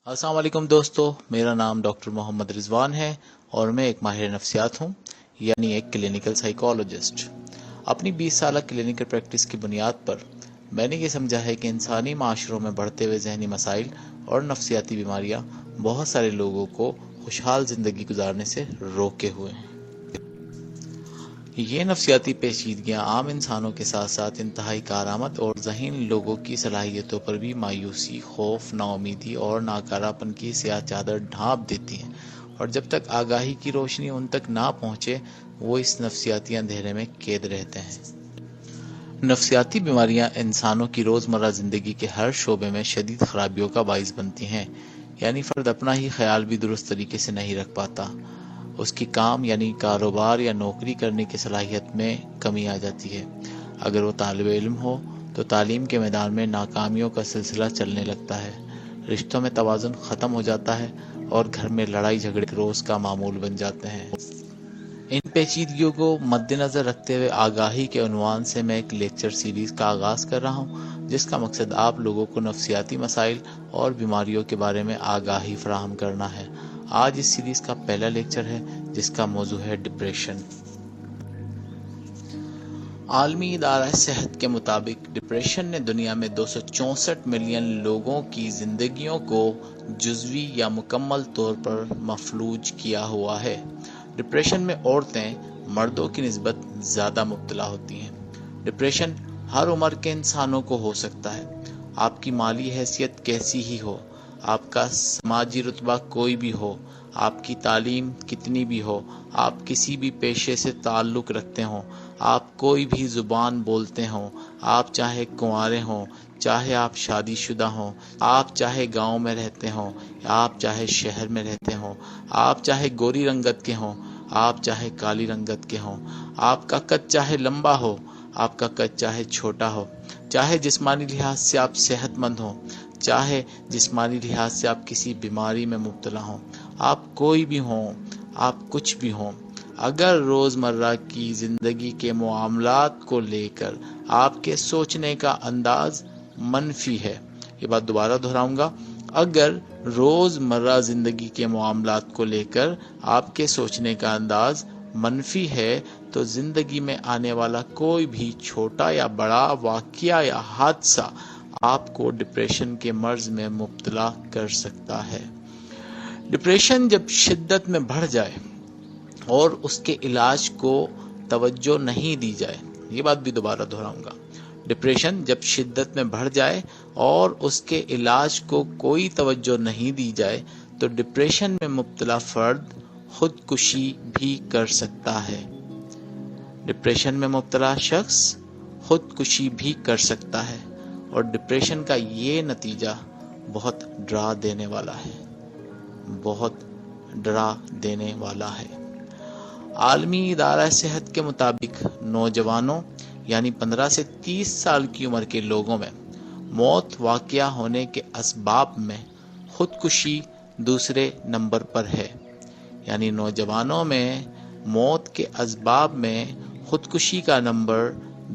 السلام علیکم دوستو، میرا نام ڈاکٹر محمد رضوان ہے اور میں ایک ماہر نفسیات ہوں، یعنی ایک کلینکل سائیکالوجسٹ۔ اپنی 20 سالہ کلینکل پریکٹس کی بنیاد پر میں نے یہ سمجھا ہے کہ انسانی معاشروں میں بڑھتے ہوئے ذہنی مسائل اور نفسیاتی بیماریاں بہت سارے لوگوں کو خوشحال زندگی گزارنے سے روکے ہوئے ہیں۔ یہ نفسیاتی پیچیدگیاں عام انسانوں کے ساتھ ساتھ انتہائی کارآمد اور ذہین لوگوں کی صلاحیتوں پر بھی مایوسی، خوف، ناامیدی اور ناکارہپن کی سیاہ چادر ڈھانپ دیتی ہیں، اور جب تک آگاہی کی روشنی ان تک نہ پہنچے وہ اس نفسیاتی اندھیرے میں قید رہتے ہیں۔ نفسیاتی بیماریاں انسانوں کی روزمرہ زندگی کے ہر شعبے میں شدید خرابیوں کا باعث بنتی ہیں، یعنی فرد اپنا ہی خیال بھی درست طریقے سے نہیں رکھ پاتا، اس کی کام یعنی کاروبار یا نوکری کرنے کی صلاحیت میں کمی آ جاتی ہے۔ اگر وہ طالب علم ہو تو تعلیم کے میدان میں ناکامیوں کا سلسلہ چلنے لگتا ہے، رشتوں میں توازن ختم ہو جاتا ہے اور گھر میں لڑائی جھگڑے روز کا معمول بن جاتے ہیں۔ ان پیچیدگیوں کو مد نظر رکھتے ہوئے آگاہی کے عنوان سے میں ایک لیکچر سیریز کا آغاز کر رہا ہوں، جس کا مقصد آپ لوگوں کو نفسیاتی مسائل اور بیماریوں کے بارے میں آگاہی فراہم کرنا ہے۔ آج اس سیریز کا پہلا لیکچر ہے جس کا موضوع ہے ڈپریشن۔ عالمی ادارہ صحت کے مطابق ڈپریشن نے دنیا میں 264 ملین لوگوں کی زندگیوں کو جزوی یا مکمل طور پر مفلوج کیا ہوا ہے۔ ڈپریشن میں عورتیں مردوں کی نسبت زیادہ مبتلا ہوتی ہیں۔ ڈپریشن ہر عمر کے انسانوں کو ہو سکتا ہے۔ آپ کی مالی حیثیت کیسی ہی ہو، آپ کا سماجی رتبہ کوئی بھی ہو، آپ کی تعلیم کتنی بھی ہو، آپ کسی بھی پیشے سے تعلق رکھتے ہوں، آپ کوئی بھی زبان بولتے ہوں، آپ چاہے کنوارے ہوں، چاہے آپ شادی شدہ ہوں، آپ چاہے گاؤں میں رہتے ہوں، آپ چاہے شہر میں رہتے ہوں، آپ چاہے گوری رنگت کے ہوں، آپ چاہے کالی رنگت کے ہوں، آپ کا قد چاہے لمبا ہو، آپ کا قد چاہے چھوٹا ہو، چاہے جسمانی لحاظ سے آپ صحت مند ہوں، چاہے جسمانی لحاظ سے آپ کسی بیماری میں مبتلا ہوں، آپ کوئی بھی ہوں، آپ کچھ بھی ہوں، اگر روزمرہ کی زندگی کے معاملات کو لے کر آپ کے سوچنے کا انداز منفی ہے، یہ بات دوبارہ دہراؤں گا، اگر روزمرہ زندگی کے معاملات کو لے کر آپ کے سوچنے کا انداز منفی ہے تو زندگی میں آنے والا کوئی بھی چھوٹا یا بڑا واقعہ یا حادثہ آپ کو ڈپریشن کے مرض میں مبتلا کر سکتا ہے۔ ڈپریشن جب شدت میں بڑھ جائے اور اس کے علاج کو توجہ نہیں دی جائے، یہ بات بھی دوبارہ دہراؤں گا، ڈپریشن جب شدت میں بڑھ جائے اور اس کے علاج کو کوئی توجہ نہیں دی جائے تو ڈپریشن میں مبتلا فرد خودکشی بھی کر سکتا ہے۔ ڈپریشن میں مبتلا شخص خودکشی بھی کر سکتا ہے، اور ڈپریشن کا یہ نتیجہ بہت ڈرا دینے والا ہے، بہت ڈرا دینے والا ہے۔ عالمی ادارہ صحت کے مطابق نوجوانوں یعنی 15 سے 30 سال کی عمر کے لوگوں میں موت واقع ہونے کے اسباب میں خودکشی دوسرے نمبر پر ہے، یعنی نوجوانوں میں موت کے اسباب میں خودکشی کا نمبر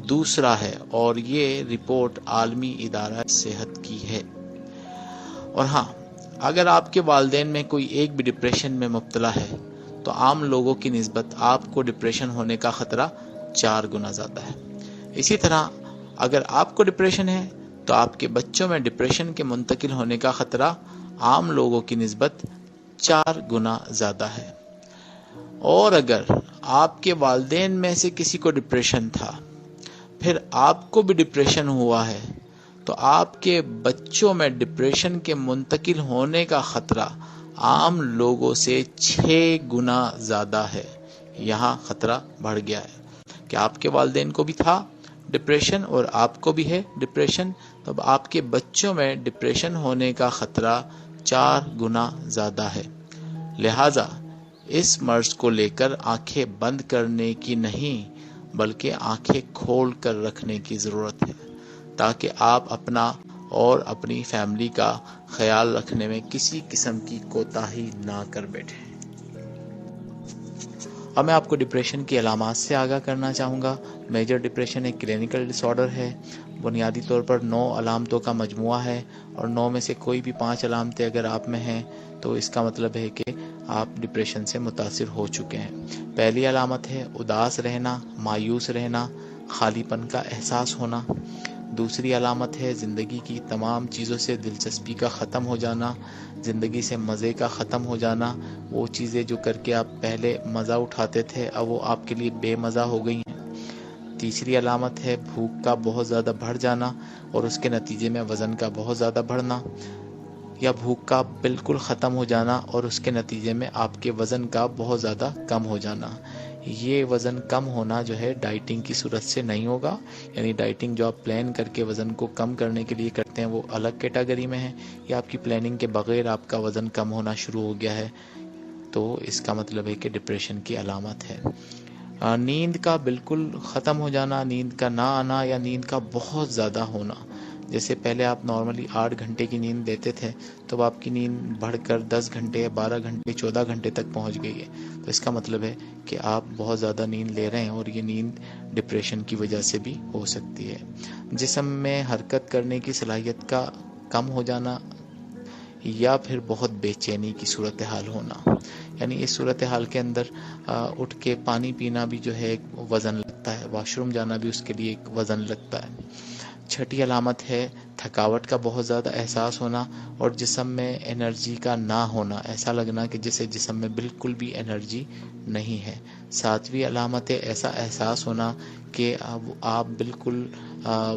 دوسرا ہے، اور یہ رپورٹ عالمی ادارہ صحت کی ہے۔ اور ہاں، اگر آپ کے والدین میں کوئی ایک بھی ڈپریشن میں مبتلا ہے تو عام لوگوں کی نسبت آپ کو ڈپریشن ہونے کا خطرہ 4 گنا زیادہ ہے۔ اسی طرح اگر آپ کو ڈپریشن ہے تو آپ کے بچوں میں ڈپریشن کے منتقل ہونے کا خطرہ عام لوگوں کی نسبت 4 گنا زیادہ ہے۔ اور اگر آپ کے والدین میں سے کسی کو ڈپریشن تھا، پھر آپ کو بھی ڈپریشن ہوا ہے، تو آپ کے بچوں میں ڈپریشن کے منتقل ہونے کا خطرہ عام لوگوں سے 6 گنا زیادہ ہے۔ یہاں خطرہ بڑھ گیا ہے کہ آپ کے والدین کو بھی تھا ڈپریشن اور آپ کو بھی ہے ڈپریشن، تب آپ کے بچوں میں ڈپریشن ہونے کا خطرہ 4 گنا زیادہ ہے۔ لہذا اس مرض کو لے کر آنکھیں بند کرنے کی نہیں بلکہ آنکھیں کھول کر رکھنے کی ضرورت ہے، تاکہ آپ اپنا اور اپنی فیملی کا خیال رکھنے میں کسی قسم کی کوتاہی نہ کر بیٹھیں۔ اب میں آپ کو ڈپریشن کی علامات سے آگاہ کرنا چاہوں گا۔ میجر ڈپریشن ایک کلینکل ڈس آرڈر ہے۔ بنیادی طور پر 9 علامتوں کا مجموعہ ہے، اور 9 میں سے کوئی بھی 5 علامتیں اگر آپ میں ہیں تو اس کا مطلب ہے کہ آپ ڈپریشن سے متاثر ہو چکے ہیں۔ پہلی علامت ہے اداس رہنا، مایوس رہنا، خالی پن کا احساس ہونا۔ دوسری علامت ہے زندگی کی تمام چیزوں سے دلچسپی کا ختم ہو جانا، زندگی سے مزے کا ختم ہو جانا، وہ چیزیں جو کر کے آپ پہلے مزہ اٹھاتے تھے اب وہ آپ کے لیے بے مزہ ہو گئی ہیں۔ تیسری علامت ہے بھوک کا بہت زیادہ بڑھ جانا اور اس کے نتیجے میں وزن کا بہت زیادہ بڑھنا، یا بھوک کا بالکل ختم ہو جانا اور اس کے نتیجے میں آپ کے وزن کا بہت زیادہ کم ہو جانا۔ یہ وزن کم ہونا جو ہے ڈائٹنگ کی صورت سے نہیں ہوگا، یعنی ڈائٹنگ جو آپ پلان کر کے وزن کو کم کرنے کے لیے کرتے ہیں وہ الگ کیٹیگری میں ہے، یا آپ کی پلاننگ کے بغیر آپ کا وزن کم ہونا شروع ہو گیا ہے، تو اس کا مطلب ہے کہ ڈپریشن کی علامت ہے۔ نیند کا بالکل ختم ہو جانا، نیند کا نہ آنا، یا نیند کا بہت زیادہ ہونا۔ جیسے پہلے آپ نارملی 8 گھنٹے کی نیند لیتے تھے تو آپ کی نیند بڑھ کر 10 گھنٹے، 12 گھنٹے، 14 گھنٹے تک پہنچ گئی ہے، تو اس کا مطلب ہے کہ آپ بہت زیادہ نیند لے رہے ہیں، اور یہ نیند ڈپریشن کی وجہ سے بھی ہو سکتی ہے۔ جسم میں حرکت کرنے کی صلاحیت کا کم ہو جانا، یا پھر بہت بے چینی کی صورتحال ہونا، یعنی اس صورتحال کے اندر اٹھ کے پانی پینا بھی جو ہے ایک وزن لگتا ہے، واش روم جانا بھی اس کے لیے ایک وزن لگتا ہے۔ چھٹی علامت ہے تھکاوٹ کا بہت زیادہ احساس ہونا اور جسم میں انرجی کا نہ ہونا، ایسا لگنا کہ جسے جسم میں بالکل بھی انرجی نہیں ہے۔ ساتویں علامت ہے ایسا احساس ہونا کہ اب آپ بالکل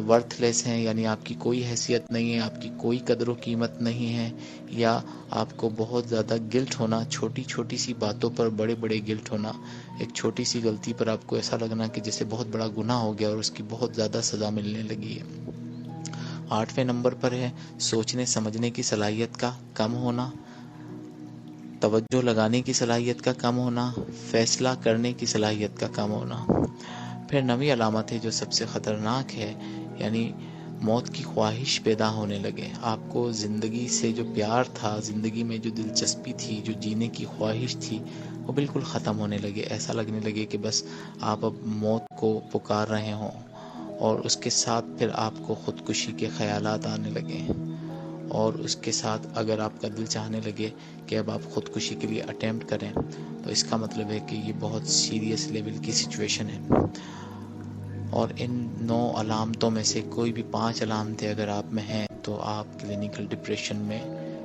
ورتھ لیس ہیں، یعنی آپ کی کوئی حیثیت نہیں ہے، آپ کی کوئی قدر و قیمت نہیں ہے، یا آپ کو بہت زیادہ گلٹ ہونا، چھوٹی چھوٹی سی باتوں پر بڑے بڑے گلٹ ہونا، ایک چھوٹی سی غلطی پر آپ کو ایسا لگنا کہ جیسے بہت بڑا گناہ ہو گیا اور اس کی بہت زیادہ سزا ملنے لگی ہے۔ 8ویں نمبر پر ہے سوچنے سمجھنے کی صلاحیت کا کم ہونا، توجہ لگانے کی صلاحیت کا کم ہونا، فیصلہ کرنے کی صلاحیت کا کم ہونا۔ پھر 9ویں علامت ہے جو سب سے خطرناک ہے، یعنی موت کی خواہش پیدا ہونے لگے۔ آپ کو زندگی سے جو پیار تھا، زندگی میں جو دلچسپی تھی، جو جینے کی خواہش تھی، وہ بالکل ختم ہونے لگے۔ ایسا لگنے لگے کہ بس آپ اب موت کو پکار رہے ہوں، اور اس کے ساتھ پھر آپ کو خودکشی کے خیالات آنے لگے، اور اس کے ساتھ اگر آپ کا دل چاہنے لگے کہ اب آپ خودکشی کے لیے اٹیمپٹ کریں، تو اس کا مطلب ہے کہ یہ بہت سیریس لیول کی سچویشن ہے۔ اور ان 9 علامتوں میں سے کوئی بھی 5 علامتیں اگر آپ میں ہیں تو آپ کلینیکل ڈپریشن میں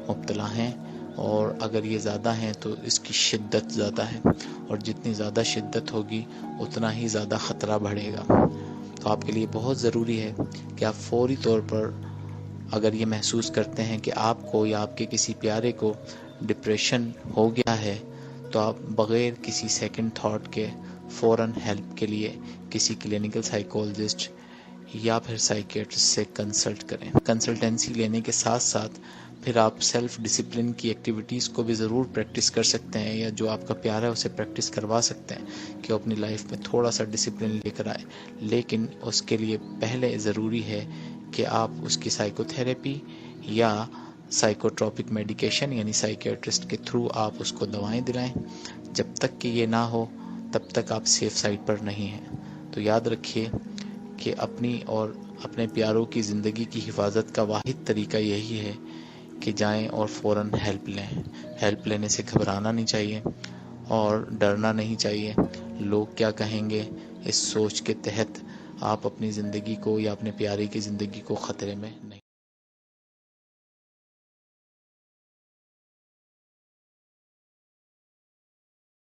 مبتلا ہیں، اور اگر یہ زیادہ ہیں تو اس کی شدت زیادہ ہے، اور جتنی زیادہ شدت ہوگی اتنا ہی زیادہ خطرہ بڑھے گا۔ تو آپ کے لیے بہت ضروری ہے کہ آپ فوری طور پر اگر یہ محسوس کرتے ہیں کہ آپ کو یا آپ کے کسی پیارے کو ڈپریشن ہو گیا ہے، تو آپ بغیر کسی سیکنڈ تھاٹ کے فوراً ہیلپ کے لیے کسی کلینیکل سائیکولوجسٹ یا پھر سائیکیٹرسٹ سے کنسلٹ کریں۔ کنسلٹنسی لینے کے ساتھ ساتھ پھر آپ سیلف ڈسپلن کی ایکٹیویٹیز کو بھی ضرور پریکٹس کر سکتے ہیں، یا جو آپ کا پیارا ہے اسے پریکٹس کروا سکتے ہیں کہ وہ اپنی لائف میں تھوڑا سا ڈسپلن لے کر آئے، لیکن اس کے لیے پہلے ضروری ہے کہ آپ اس کی سائیکو تھیراپی یا سائیکوٹروپک میڈیکیشن یعنی سائیکیٹرسٹ کے تھرو آپ اس کو دوائیں دلائیں۔ جب تک کہ یہ نہ ہو تب تک آپ سیف سائڈ پر نہیں ہیں۔ تو یاد رکھیے کہ اپنی اور اپنے پیاروں کی زندگی کی حفاظت کا واحد طریقہ یہی ہے کہ جائیں اور فوراً ہیلپ لیں۔ ہیلپ لینے سے گھبرانا نہیں چاہیے اور ڈرنا نہیں چاہیے، لوگ کیا کہیں گے اس سوچ کے تحت آپ اپنی زندگی کو یا اپنے پیارے کی زندگی کو خطرے میں